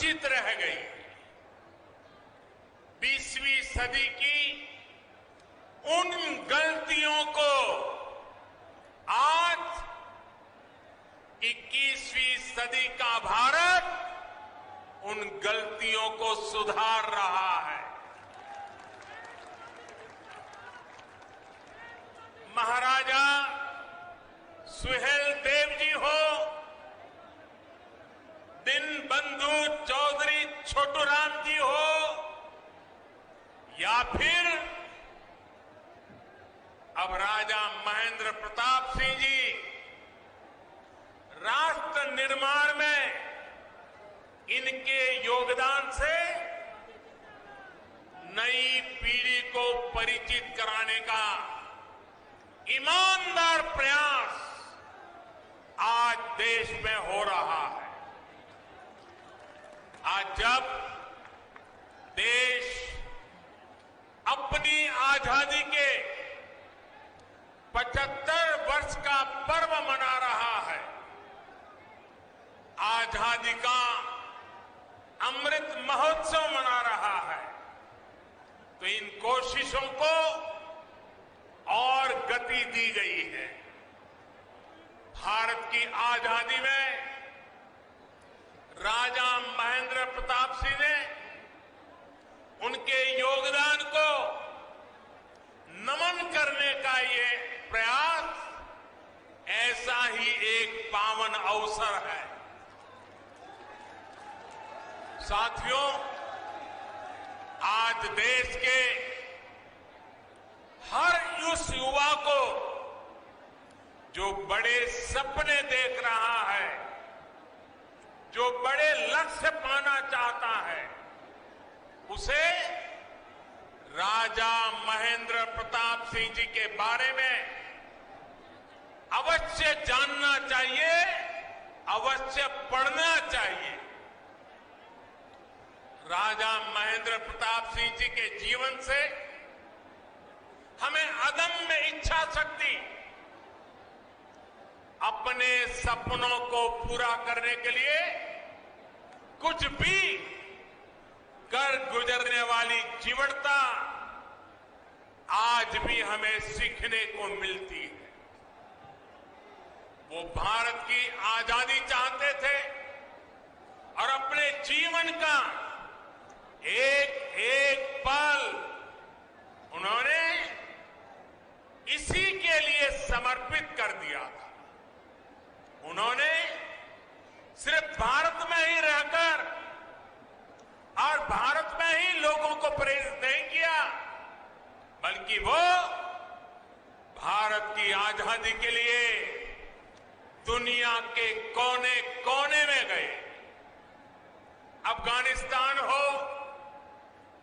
वंचित रह गई। 20वीं सदी की उन गलतियों को आज 21वीं सदी का भारत उन गलतियों को सुधार रहा है। महाराजा सुहेलदेव जी हो, दीनबंधु चौधरी छोटूराम जी हो, या फिर अब राजा महेंद्र प्रताप सिंह जी, राष्ट्र निर्माण में इनके योगदान से नई पीढ़ी को परिचित कराने का ईमानदार प्रयास आज देश में हो रहा है। आज जब देश अपनी आजादी के 75 वर्ष का पर्व मना रहा है, आजादी का अमृत महोत्सव मना रहा है, तो इन कोशिशों को और गति दी गई है। भारत की आजादी में राजा महेंद्र प्रताप सिंह ने उनके योगदान को नमन करने का ये प्रयास ऐसा ही एक पावन अवसर है। साथियों, आज देश के हर उस युवा को जो बड़े सपने देख रहा है, जो बड़े लक्ष्य पाना चाहता है, उसे राजा महेंद्र प्रताप सिंह जी के बारे में अवश्य जानना चाहिए, अवश्य पढ़ना चाहिए। राजा महेंद्र प्रताप सिंह जी के जीवन से हमें अदम्य इच्छा शक्ति, अपने सपनों को पूरा करने के लिए कुछ भी कर गुजरने वाली जीवटता आज भी हमें सीखने को मिलती है। वो भारत की आजादी चाहते थे और अपने जीवन का एक एक पल उन्होंने इसी के लिए समर्पित कर दिया था। उन्होंने सिर्फ भारत में ही रहकर और भारत में ही लोगों को प्रेरित नहीं किया, बल्कि वो भारत की आजादी के लिए दुनिया के कोने कोने में गए। अफगानिस्तान हो,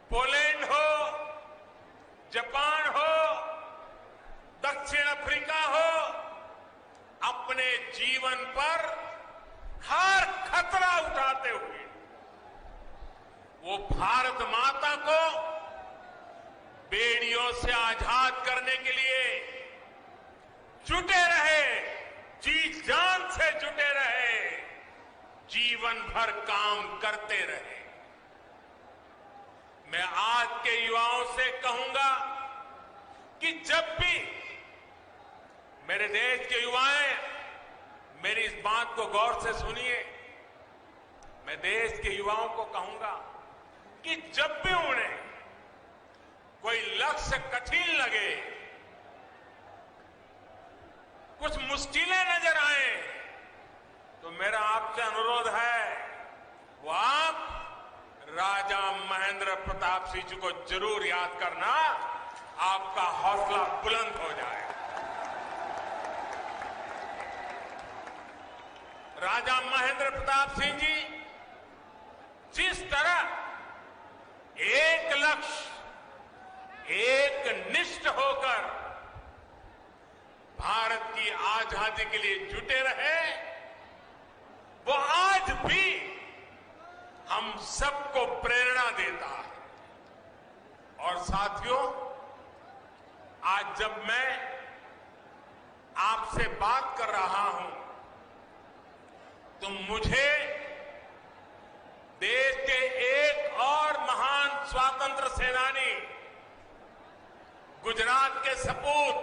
पोलैंड हो, जापान हो, दक्षिण अफ्रीका हो, अपने जीवन पर हर खतरा उठाते हुए वो भारत माता को बेड़ियों से आजाद करने के लिए जुटे रहे, जी जान से जुटे रहे, जीवन भर काम करते रहे। मैं आज के युवाओं से कहूंगा कि जब भी मेरे देश के युवाएं, मेरी इस बात को गौर से सुनिए, मैं देश के युवाओं को कहूंगा कि जब भी उन्हें कोई लक्ष्य कठिन लगे, कुछ मुश्किलें नजर आए, तो मेरा आपसे अनुरोध है वो आप राजा महेंद्र प्रताप सिंह जी को जरूर याद करना, आपका हौसला बुलंद हो जाएगा। राजा महेंद्र प्रताप सिंह जी जिस तरह एक लक्ष्य, एक निष्ठ होकर भारत की आजादी के लिए जुटे रहे, वो आज भी हम सबको प्रेरणा देता है। और साथियों, आज जब मैं आपसे बात कर रहा हूं तो मुझे देश के एक और महान स्वतंत्र सेनानी गुजरात के सपूत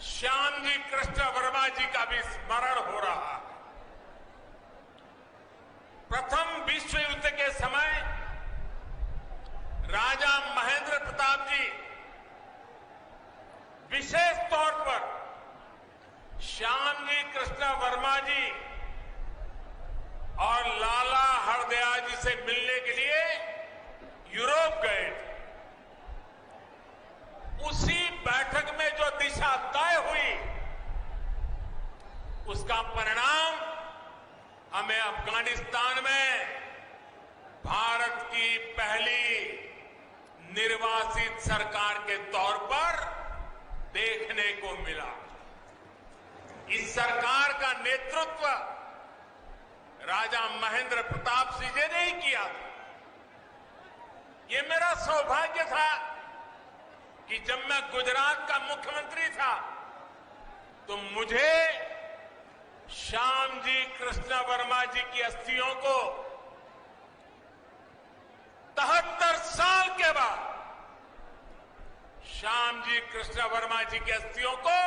श्यामजी कृष्ण वर्मा जी का भी स्मरण हो रहा है। प्रथम विश्व युद्ध के समय राजा महेंद्र प्रताप जी विशेष तौर पर श्यामजी कृष्ण वर्मा जी और लाला हरदयाल जी से मिलने के लिए यूरोप गए थे। उसी बैठक में जो दिशा तय हुई उसका परिणाम हमें अफगानिस्तान में भारत की पहली निर्वासित सरकार के तौर पर देखने को मिला। इस सरकार का नेतृत्व राजा महेंद्र प्रताप सिंह जी ने ही किया था। ये मेरा सौभाग्य था कि जब मैं गुजरात का मुख्यमंत्री था तो मुझे श्यामजी कृष्ण वर्मा जी की अस्थियों को 73 साल के बाद श्यामजी कृष्ण वर्मा जी की अस्थियों को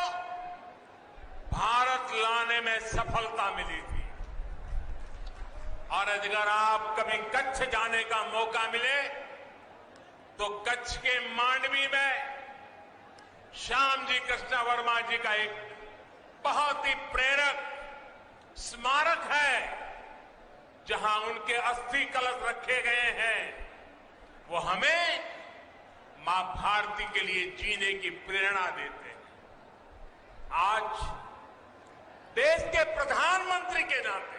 भारत लाने में सफलता मिली थी। और अगर आप कभी कच्छ जाने का मौका मिले तो कच्छ के मांडवी में श्यामजी कृष्ण वर्मा जी का एक बहुत ही प्रेरक स्मारक है, जहां उनके अस्थि कलश रखे गए हैं। वो हमें मां भारती के लिए जीने की प्रेरणा देते हैं। आज देश के प्रधानमंत्री के नाते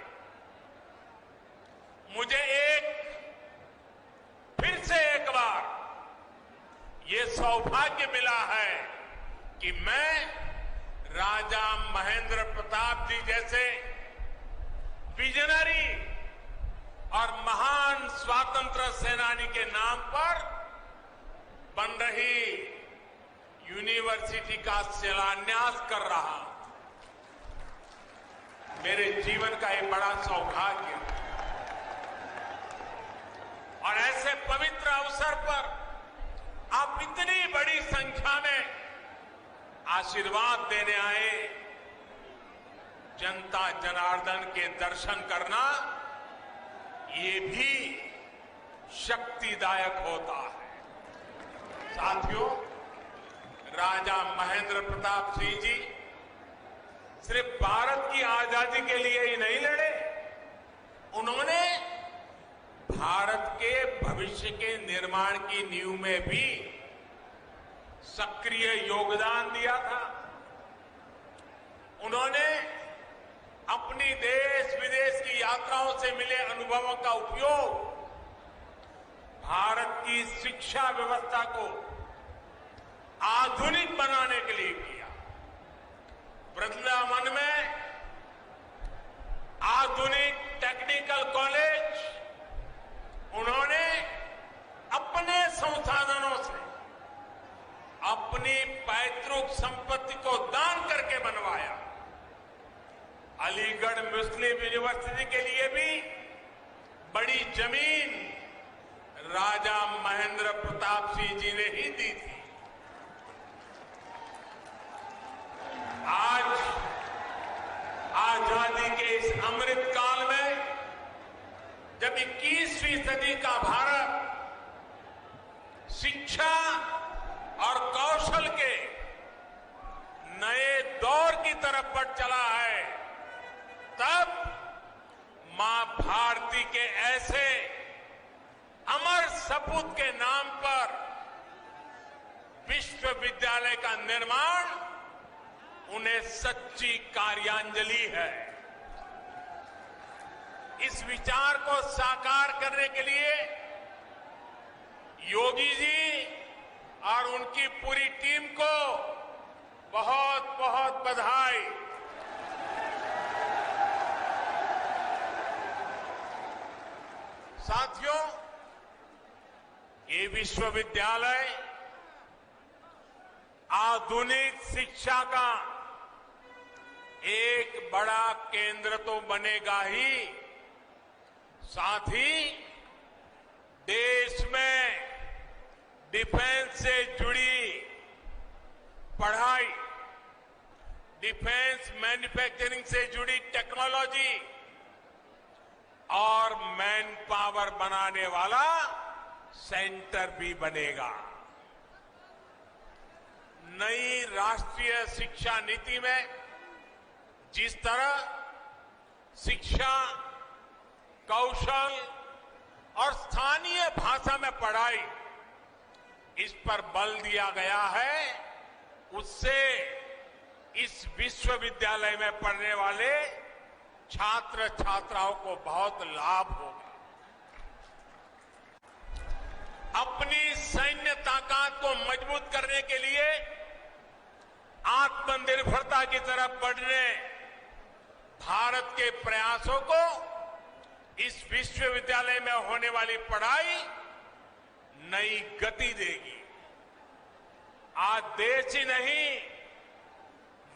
मुझे फिर से एक बार ये सौभाग्य मिला है कि मैं राजा महेंद्र प्रताप जी जैसे विजनरी और महान स्वातंत्र सेनानी के नाम पर बन रही यूनिवर्सिटी का शिलान्यास कर रहा हूं। मेरे जीवन का एक बड़ा सौभाग्य है। और ऐसे पवित्र अवसर पर आप इतनी बड़ी संख्या में आशीर्वाद देने आए। जनता जनार्दन के दर्शन करना ये भी शक्तिदायक होता है। साथियों, राजा महेंद्र प्रताप सिंह जी सिर्फ भारत की आजादी के लिए ही नहीं लड़े, उन्होंने भारत के भविष्य के निर्माण की नींव में भी सक्रिय योगदान दिया था। उन्होंने अपनी देश विदेश की यात्राओं से मिले अनुभवों का उपयोग भारत की शिक्षा व्यवस्था को आधुनिक बनाने के लिए किया। वृंदावन में आधुनिक टेक्निकल कॉलेज उन्होंने अपने संसाधनों से अपनी पैतृक संपत्ति को दान करके बनवाया। अलीगढ़ मुस्लिम यूनिवर्सिटी के लिए भी बड़ी जमीन राजा महेंद्र प्रताप सिंह जी ने ही दी थी। आज आजादी के इस अमृत काल में जब 21वीं सदी का भारत शिक्षा और कौशल के नए दौर की तरफ बढ़ चला है, तब मां भारती के ऐसे अमर सपूत के नाम पर विश्वविद्यालय का निर्माण उन्हें सच्ची कार्यांजलि है। इस विचार को साकार करने के लिए योगी जी और उनकी पूरी टीम को बहुत बहुत बधाई। साथियों, ये विश्वविद्यालय आधुनिक शिक्षा का एक बड़ा केंद्र तो बनेगा ही, साथ ही देश में डिफेंस से जुड़ी पढ़ाई, डिफेंस मैन्युफैक्चरिंग से जुड़ी टेक्नोलॉजी और मैन पावर बनाने वाला सेंटर भी बनेगा। नई राष्ट्रीय शिक्षा नीति में जिस तरह शिक्षा, कौशल और स्थानीय भाषा में पढ़ाई, इस पर बल दिया गया है, उससे इस विश्वविद्यालय में पढ़ने वाले छात्र छात्राओं को बहुत लाभ होगा। अपनी सैन्य ताकत को मजबूत करने के लिए आत्मनिर्भरता की तरफ बढ़ने भारत के प्रयासों को इस विश्वविद्यालय में होने वाली पढ़ाई नई गति देगी। आज देश ही नहीं,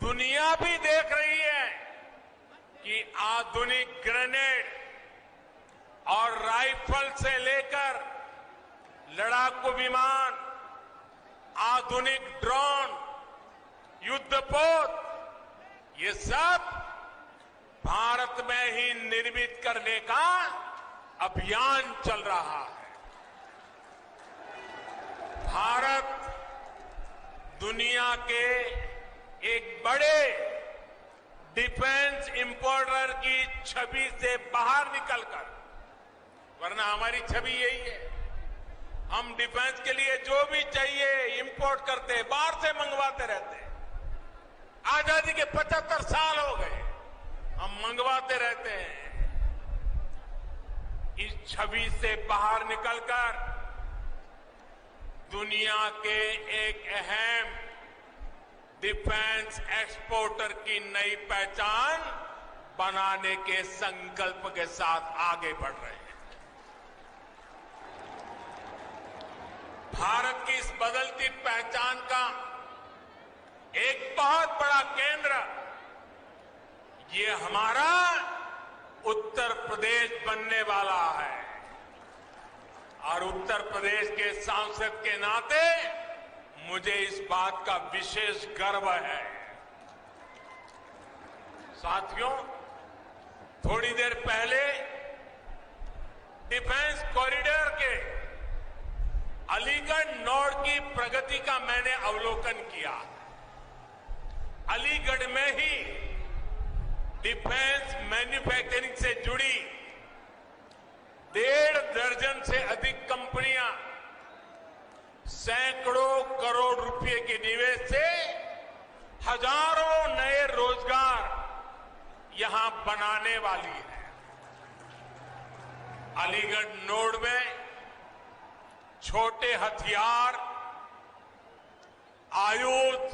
दुनिया भी देख रही है कि आधुनिक ग्रेनेड और राइफल से लेकर लड़ाकू विमान, आधुनिक ड्रोन, युद्धपोत, ये सब भारत में ही निर्मित करने का अभियान चल रहा है। भारत दुनिया के एक बड़े डिफेंस इंपोर्टर की छवि से बाहर निकलकर, वरना हमारी छवि यही है, हम डिफेंस के लिए जो भी चाहिए इंपोर्ट करते, बाहर से मंगवाते रहते। आजादी के 75 साल हो गए, हम मंगवाते रहते हैं। इस छवि से बाहर निकलकर दुनिया के एक अहम डिफेंस एक्सपोर्टर की नई पहचान बनाने के संकल्प के साथ आगे बढ़ रहे हैं। भारत की इस बदलती पहचान का एक बहुत बड़ा केंद्र ये हमारा उत्तर प्रदेश बनने वाला है और उत्तर प्रदेश के सांसद के नाते मुझे इस बात का विशेष गर्व है। साथियों, थोड़ी देर पहले डिफेंस कॉरिडोर के अलीगढ़ नोड की प्रगति का मैंने अवलोकन किया। अलीगढ़ में ही डिफेंस मैन्युफैक्चरिंग से जुड़ी 1.5 दर्जन से अधिक कंपनियां सैकड़ों करोड़ रुपए के निवेश से हजारों नए रोजगार यहां बनाने वाली है। अलीगढ़ नोड में छोटे हथियार, आयुध,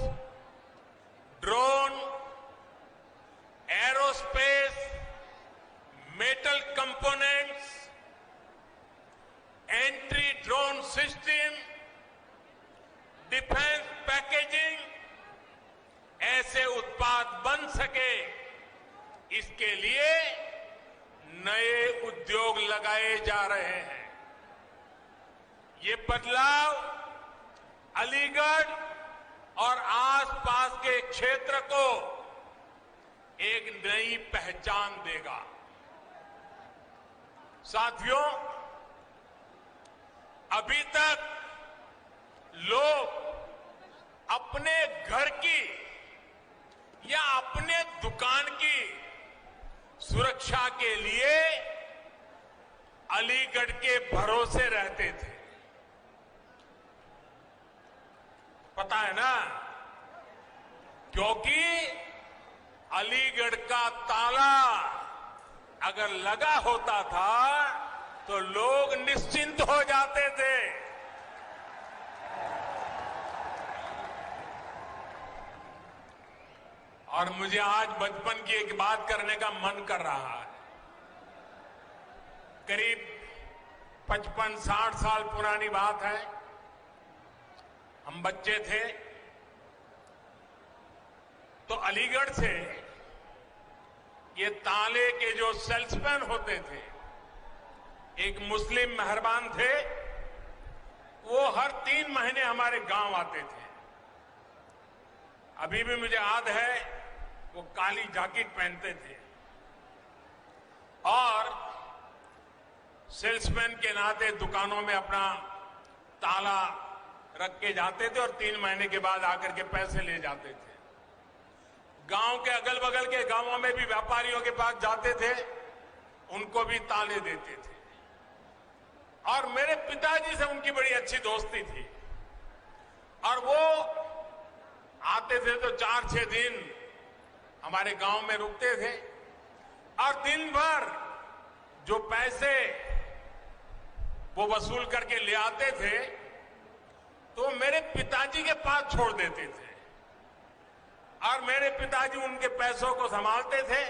drone, aerospace, metal components, entry drone system, defence packaging, ऐसे उत्पाद बन सके, इसके लिए नए उद्योग लगाए जा रहे हैं। ये बदलाव अलीगढ़ और आसपास के क्षेत्र को एक नई पहचान देगा। साथियों, अभी तक लोग अपने घर की या अपने दुकान की सुरक्षा के लिए अलीगढ़ के भरोसे रहते थे। पता है ना, क्योंकि अलीगढ़ का ताला अगर लगा होता था तो लोग निश्चिंत हो जाते थे। और मुझे आज बचपन की एक बात करने का मन कर रहा है। करीब 55-60 साल पुरानी बात है। हम बच्चे थे तो अलीगढ़ से ये ताले के जो सेल्समैन होते थे एक मुस्लिम मेहरबान थे, वो हर 3 महीने हमारे गांव आते थे। अभी भी मुझे याद है, वो काली जैकेट पहनते थे और सेल्समैन के नाते दुकानों में अपना ताला रख के जाते थे और 3 महीने के बाद आकर के पैसे ले जाते थे। गांव के अगल बगल के गांवों में भी व्यापारियों के पास जाते थे, उनको भी ताले देते थे। और मेरे पिताजी से उनकी बड़ी अच्छी दोस्ती थी और वो आते थे तो 4-6 दिन हमारे गांव में रुकते थे और दिन भर जो पैसे वो वसूल करके ले आते थे तो मेरे पिताजी के पास छोड़ देते थे और मेरे पिताजी उनके पैसों को संभालते थे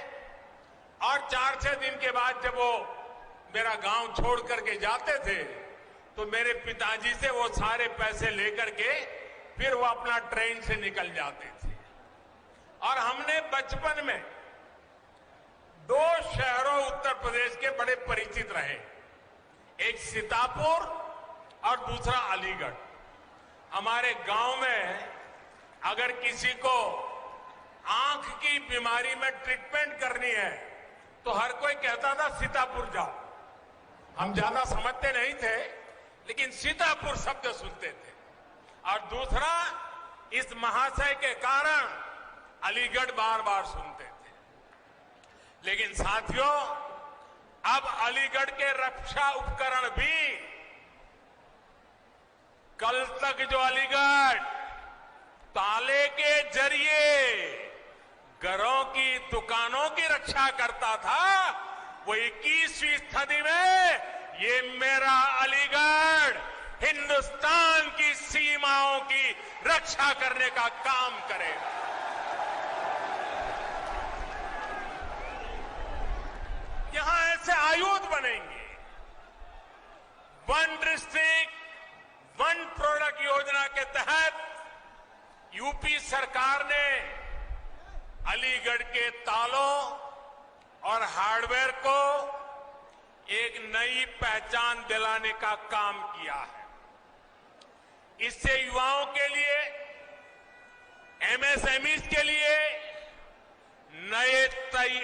और 4-6 दिन के बाद जब वो मेरा गांव छोड़ करके जाते थे तो मेरे पिताजी से वो सारे पैसे लेकर के फिर वो अपना ट्रेन से निकल जाते थे। और हमने बचपन में 2 शहरों उत्तर प्रदेश के बड़े परिचित रहे, एक सीतापुर और दूसरा अलीगढ़। हमारे गांव में अगर किसी को आंख की बीमारी में ट्रीटमेंट करनी है तो हर कोई कहता था सीतापुर जाओ। हम ज्यादा समझते नहीं थे लेकिन सीतापुर शब्द सुनते थे। और दूसरा, इस महाशय के कारण अलीगढ़ बार बार सुनते थे। लेकिन साथियों, अब अलीगढ़ के रक्षा उपकरण भी, कल तक जो अलीगढ़ ताले के जरिए घरों की दुकानों की रक्षा करता था, वो 21वीं सदी में ये मेरा अलीगढ़ हिंदुस्तान की सीमाओं की रक्षा करने का काम करेगा। यहां ऐसे आयुध बनेंगे। 1 डिस्ट्रिक्ट 1 प्रोडक्ट योजना के तहत यूपी सरकार ने अलीगढ़ के तालों और हार्डवेयर को एक नई पहचान दिलाने का काम किया है। इससे युवाओं के लिए, एमएसएमई के लिए नए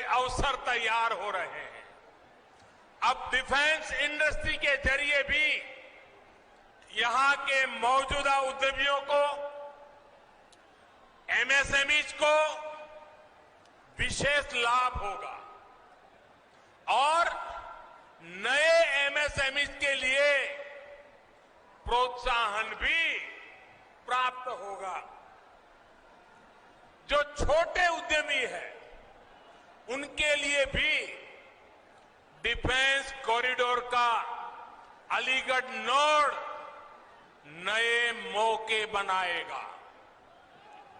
अवसर तैयार हो रहे हैं। अब डिफेंस इंडस्ट्री के जरिए भी यहां के मौजूदा उद्यमियों को, एमएसएमई को विशेष लाभ होगा और नए एमएसएमई के लिए प्रोत्साहन भी प्राप्त होगा। जो छोटे उद्यमी हैं, उनके लिए भी डिफेंस कॉरिडोर का अलीगढ़ नोड नए मौके बनाएगा।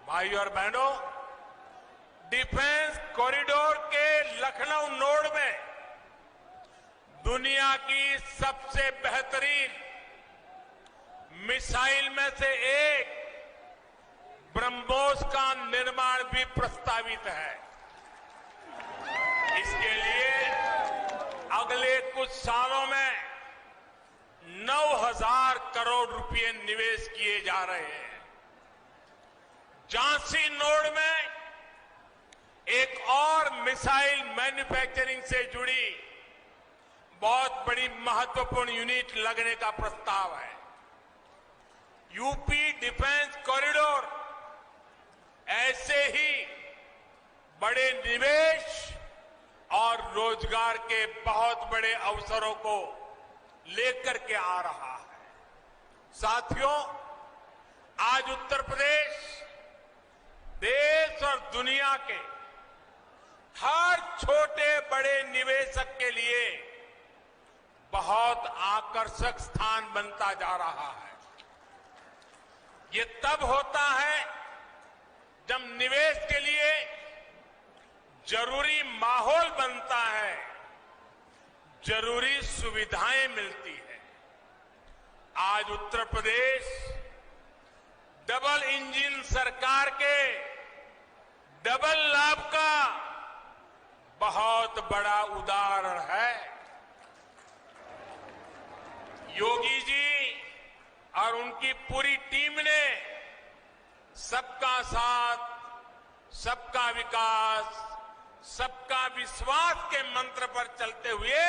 भाइयों और बहनों, डिफेंस कॉरिडोर के लखनऊ नोड में दुनिया की सबसे बेहतरीन मिसाइल में से एक ब्रह्मोस का निर्माण भी प्रस्तावित है। इसके लिए अगले कुछ सालों में 9,000 करोड़ रुपए निवेश किए जा रहे हैं। झांसी नोड में एक और मिसाइल मैन्युफैक्चरिंग से जुड़ी बहुत बड़ी महत्वपूर्ण यूनिट लगने का प्रस्ताव है। यूपी डिफेंस कॉरिडोर ऐसे ही बड़े निवेश और रोजगार के बहुत बड़े अवसरों को लेकर के आ रहा है। साथियों, आज उत्तर प्रदेश देश और दुनिया के हर छोटे बड़े निवेशक के लिए बहुत आकर्षक स्थान बनता जा रहा है। ये तब होता है जब निवेश के लिए जरूरी माहौल बनता है, जरूरी सुविधाएं मिलती है। आज उत्तर प्रदेश डबल इंजन सरकार के डबल लाभ का बहुत बड़ा उदाहरण है। योगी जी और उनकी पूरी टीम ने सबका साथ, सबका विकास, सबका विश्वास के मंत्र पर चलते हुए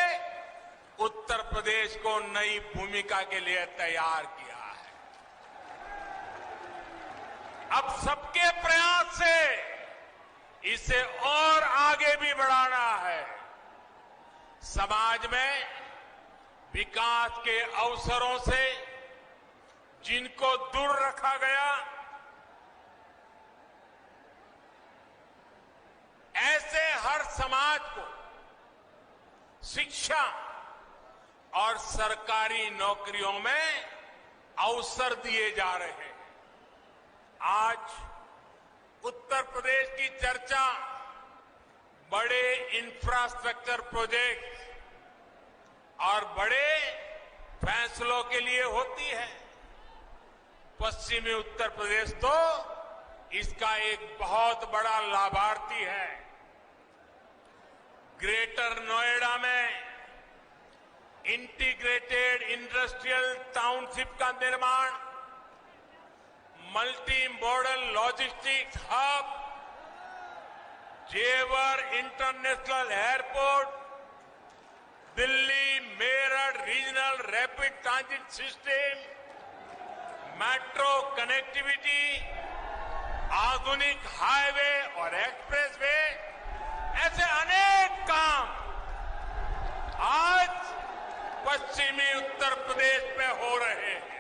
उत्तर प्रदेश को नई भूमिका के लिए तैयार किया है। अब सबके प्रयास से इसे और आगे भी बढ़ाना है। समाज में विकास के अवसरों से जिनको दूर रखा गया, ऐसे हर समाज को शिक्षा और सरकारी नौकरियों में अवसर दिए जा रहे हैं। आज उत्तर प्रदेश की चर्चा बड़े इंफ्रास्ट्रक्चर प्रोजेक्ट और बड़े फैसलों के लिए होती है। पश्चिमी उत्तर प्रदेश तो इसका एक बहुत बड़ा लाभार्थी है। ग्रेटर नोएडा में इंटीग्रेटेड इंडस्ट्रियल टाउनशिप का निर्माण, मल्टी मॉडल लॉजिस्टिक्स हब, जेवर international airport, Delhi Meerut regional rapid transit system, metro connectivity, आधुनिक हाईवे और एक्सप्रेसवे, ऐसे अनेक काम आज पश्चिमी उत्तर प्रदेश में हो रहे हैं।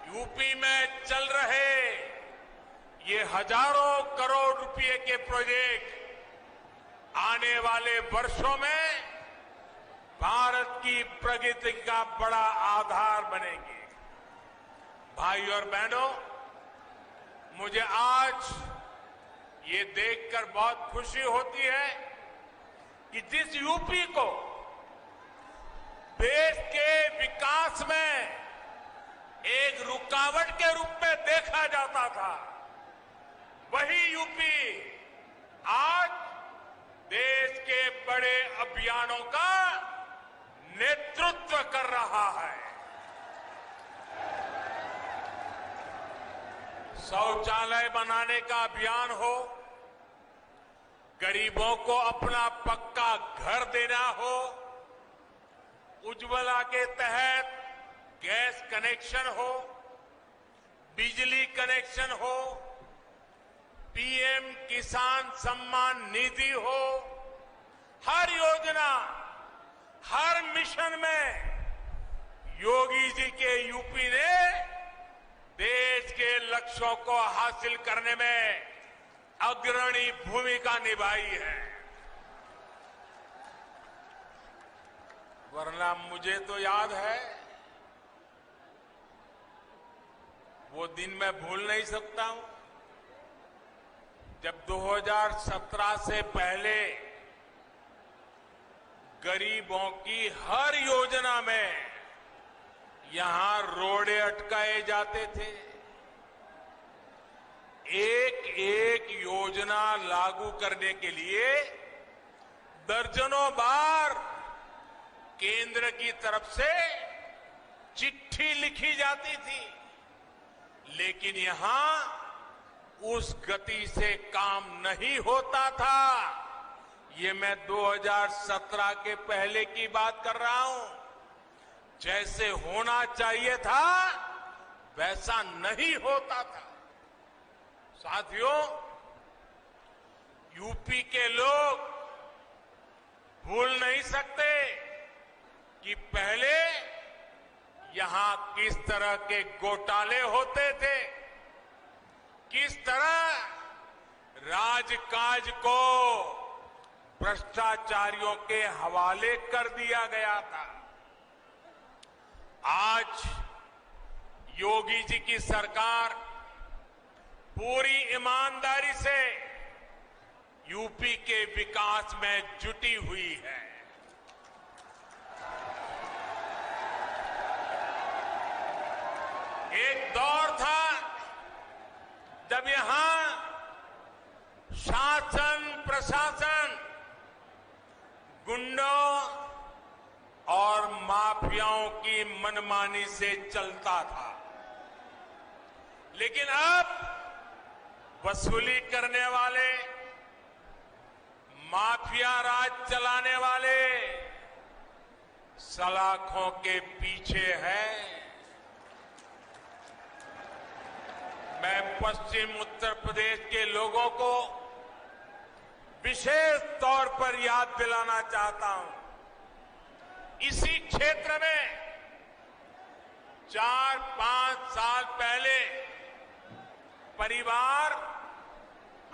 यूपी में चल रहे ये हजारों करोड़ रुपए के प्रोजेक्ट आने वाले वर्षों में भारत की प्रगति का बड़ा आधार बनेंगे। भाई और बहनों, मुझे आज ये देखकर बहुत खुशी होती है कि जिस यूपी को देश के विकास में एक रुकावट के रूप में देखा जाता था, वही यूपी आज देश के बड़े अभियानों का नेतृत्व कर रहा है। शौचालय बनाने का अभियान हो, गरीबों को अपना पक्का घर देना हो, उज्ज्वला के तहत गैस कनेक्शन हो, बिजली कनेक्शन हो, पीएम किसान सम्मान निधि हो, हर योजना, हर मिशन में योगी जी के यूपी ने देश के लक्ष्यों को हासिल करने में अग्रणी भूमिका निभाई है। वरना मुझे तो याद है, वो दिन मैं भूल नहीं सकता हूं, जब 2017 से पहले गरीबों की हर योजना में यहां रोड़े अटकाए जाते थे। एक एक योजना लागू करने के लिए दर्जनों बार केंद्र की तरफ से चिट्ठी लिखी जाती थी, लेकिन यहां उस गति से काम नहीं होता था। ये मैं 2017 के पहले की बात कर रहा हूं। जैसे होना चाहिए था वैसा नहीं होता था। साथियों, यूपी के लोग भूल नहीं सकते कि पहले यहां किस तरह के घोटाले होते थे, किस तरह राजकाज को भ्रष्टाचारियों के हवाले कर दिया गया था। आज योगी जी की सरकार पूरी ईमानदारी से यूपी के विकास में जुटी हुई है। एक दौर था जब यहां शासन प्रशासन गुंडों और माफियाओं की मनमानी से चलता था। लेकिन अब वसूली करने वाले, माफिया राज चलाने वाले सलाखों के पीछे हैं। मैं पश्चिम उत्तर प्रदेश के लोगों को विशेष तौर पर याद दिलाना चाहता हूं, इसी क्षेत्र में 4-5 साल पहले परिवार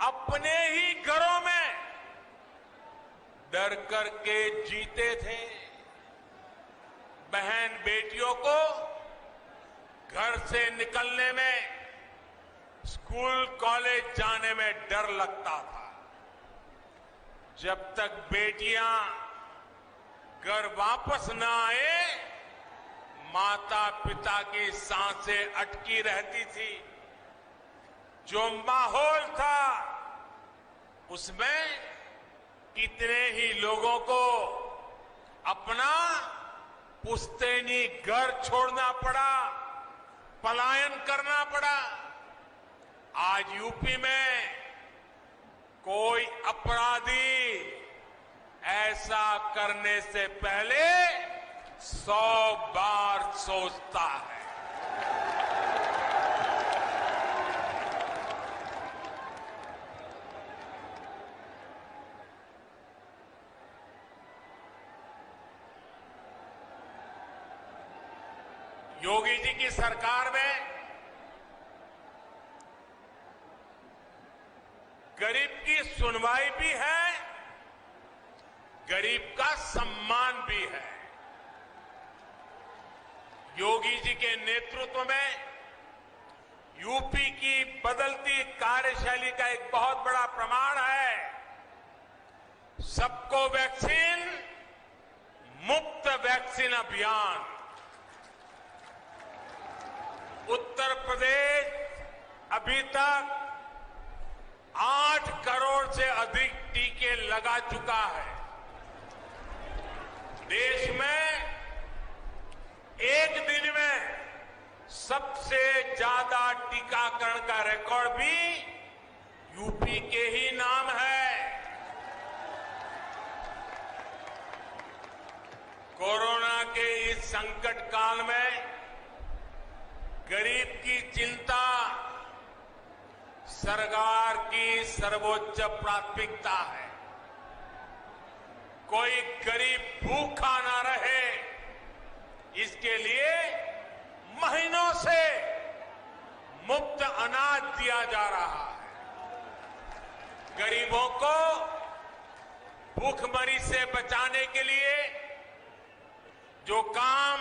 अपने ही घरों में डर करके जीते थे। बहन बेटियों को घर से निकलने में, स्कूल कॉलेज जाने में डर लगता था। जब तक बेटियां घर वापस न आए, माता पिता की सांसें अटकी रहती थी। जो माहौल था उसमें कितने ही लोगों को अपना पुश्तैनी घर छोड़ना पड़ा, पलायन करना पड़ा। आज यूपी में कोई अपराधी ऐसा करने से पहले 100 बार सोचता है। योगी जी की सरकार में गरीब की सुनवाई भी है, गरीब का सम्मान भी है। योगी जी के नेतृत्व में यूपी की बदलती कार्यशैली का एक बहुत बड़ा प्रमाण है। सबको वैक्सीन, मुफ्त वैक्सीन अभियान। उत्तर प्रदेश अभी तक 8 करोड़ से अधिक टीके लगा चुका है। देश में एक दिन में सबसे ज्यादा टीकाकरण का रिकॉर्ड भी यूपी के ही नाम है। कोरोना के इस संकट काल में गरीब की चिंता सरकार की सर्वोच्च प्राथमिकता है। कोई गरीब भूखा ना रहे, इसके लिए महीनों से मुफ्त अनाज दिया जा रहा है। गरीबों को भूखमरी से बचाने के लिए जो काम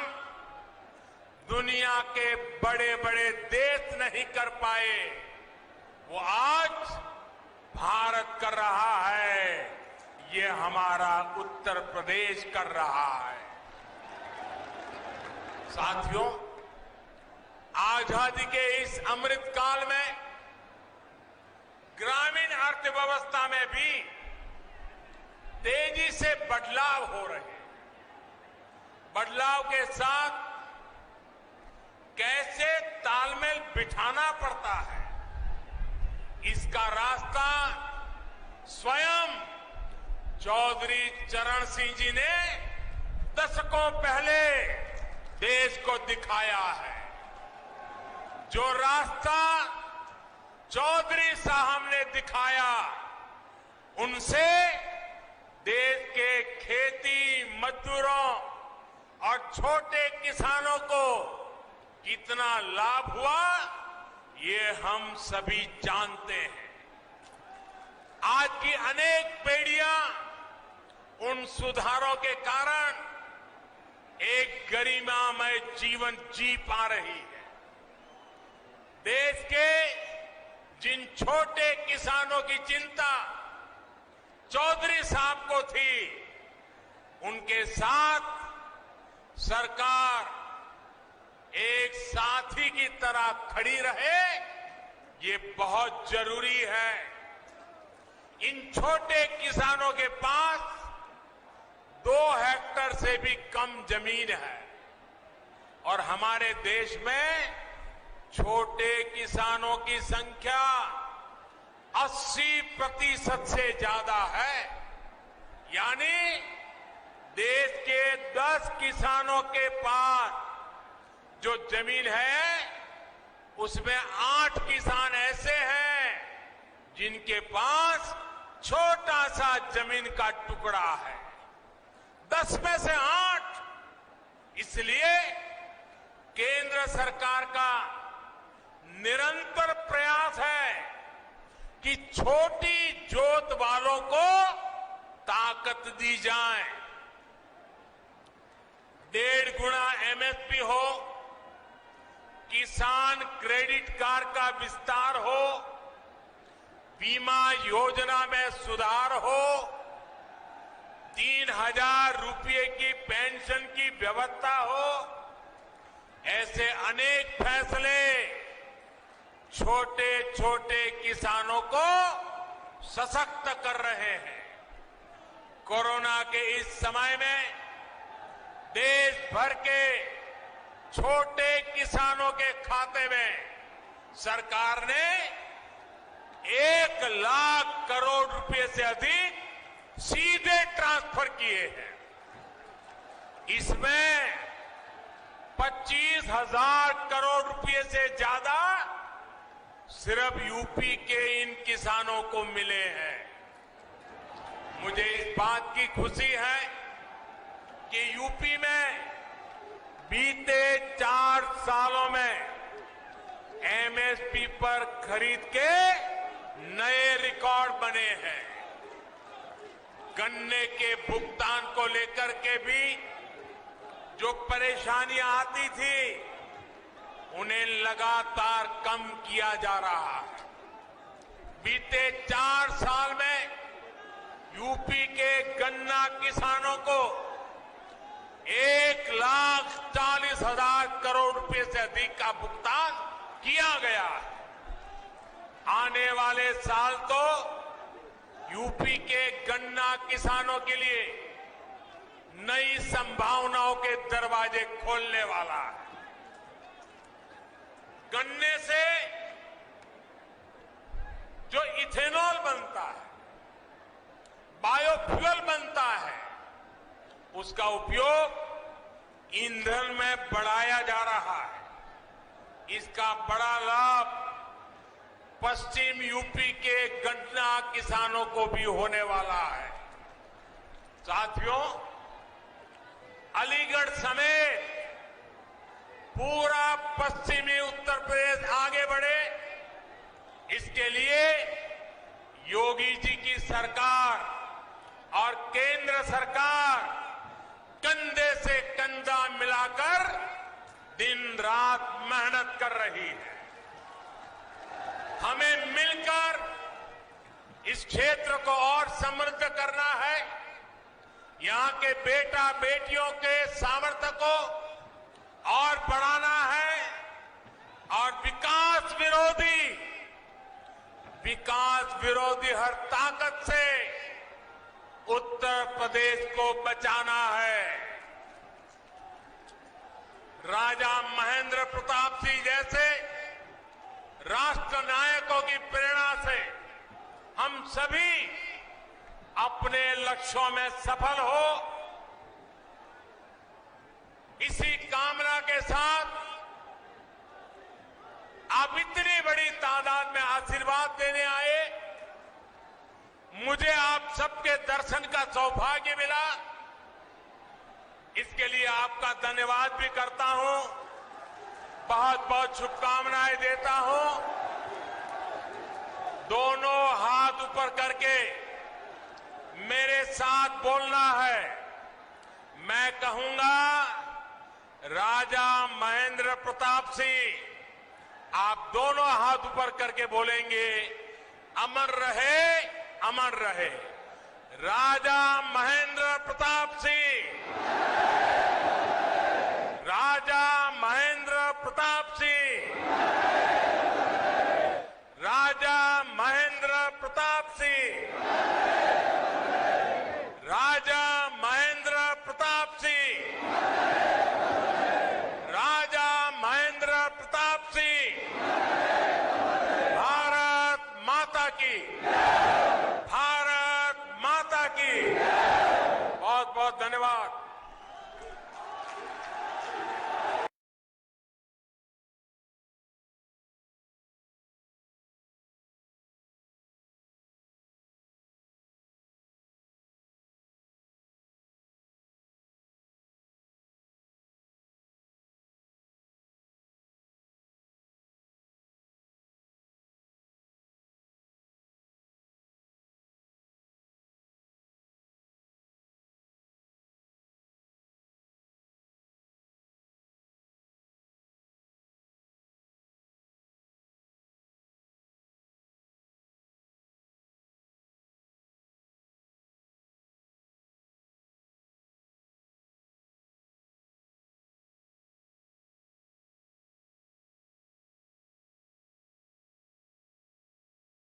दुनिया के बड़े बड़े देश नहीं कर पाए, वो आज भारत कर रहा है। ये हमारा उत्तर प्रदेश कर रहा है। साथियों, आजादी के इस अमृत काल में ग्रामीण अर्थव्यवस्था में भी तेजी से बदलाव हो रहे हैं। बदलाव के साथ कैसे तालमेल बिठाना पड़ता है, इसका रास्ता स्वयं चौधरी चरण सिंह जी ने दशकों पहले देश को दिखाया है। जो रास्ता चौधरी साहब ने दिखाया, उनसे देश के खेती मजदूरों और छोटे किसानों को कितना लाभ हुआ, ये हम सभी जानते हैं। आज की अनेक पीढ़ियां उन सुधारों के कारण एक गरिमामय जीवन जी पा रही है। देश के जिन छोटे किसानों की चिंता चौधरी साहब को थी, उनके साथ सरकार एक साथी की तरह खड़ी रहे, ये बहुत जरूरी है। इन छोटे किसानों के पास 2 हेक्टेयर से भी कम जमीन है और हमारे देश में छोटे किसानों की संख्या 80% से ज्यादा है। यानी देश के 10 किसानों के पास जो जमीन है उसमें 8 किसान ऐसे हैं जिनके पास छोटा सा जमीन का टुकड़ा है। 10 में से 8। इसलिए केंद्र सरकार का निरंतर प्रयास है कि छोटी जोत वालों को ताकत दी जाए। 1.5 गुना एमएसपी हो, किसान क्रेडिट कार्ड का विस्तार हो, बीमा योजना में सुधार हो, 3,000 रुपये की पेंशन की व्यवस्था हो, ऐसे अनेक फैसले छोटे छोटे किसानों को सशक्त कर रहे हैं। कोरोना के इस समय में देश भर के छोटे किसानों के खाते में सरकार ने 1 लाख करोड़ रुपए से अधिक सीधे ट्रांसफर किए हैं। इसमें 25,000 करोड़ रुपए से ज्यादा सिर्फ यूपी के इन किसानों को मिले हैं। मुझे इस बात की खुशी है कि यूपी में बीते 4 सालों में एमएसपी पर खरीद के नए रिकॉर्ड बने हैं। गन्ने के भुगतान को लेकर के भी जो परेशानियां आती थी उन्हें लगातार कम किया जा रहा है। बीते 4 साल में यूपी के गन्ना किसानों को 1,40,000 करोड़ रुपए से अधिक का भुगतान किया गया है। आने वाले साल तो यूपी के गन्ना किसानों के लिए नई संभावनाओं के दरवाजे खोलने वाला है। गन्ने से जो इथेनॉल बनता है, बायोफ्यूल बनता है, उसका उपयोग ईंधन में बढ़ाया जा रहा है। इसका बड़ा लाभ पश्चिम यूपी के गन्ना किसानों को भी होने वाला है। साथियों, अलीगढ़ समेत पूरा पश्चिमी उत्तर प्रदेश आगे बढ़े, इसके लिए योगी जी की सरकार और केंद्र सरकार कंधे से कंधा मिलाकर दिन रात मेहनत कर रही है। हमें मिलकर इस क्षेत्र को और समृद्ध करना है। यहां के बेटा बेटियों के सामर्थ्य को और बढ़ाना है और विकास विरोधी हर ताकत से उत्तर प्रदेश को बचाना है। राजा महेंद्र प्रताप सिंह जैसे राष्ट्र नायकों की प्रेरणा से हम सभी अपने लक्ष्यों में सफल हो, इसी कामना के साथ आप इतनी बड़ी तादाद में आशीर्वाद देने आए। मुझे आप सबके दर्शन का सौभाग्य मिला, इसके लिए आपका धन्यवाद भी करता हूं, बहुत बहुत शुभकामनाएं देता हूं। दोनों हाथ ऊपर करके मेरे साथ बोलना है। मैं कहूंगा, राजा महेंद्र प्रताप सिंह, आप दोनों हाथ ऊपर करके बोलेंगे, अमर रहे, अमर रहे। राजा महेंद्र प्रताप सिंह, राजा महेंद्र प्रताप सिंह, राजा महेंद्र प्रताप सिंह, राजा महेंद्र भारत माता की बहुत बहुत धन्यवाद।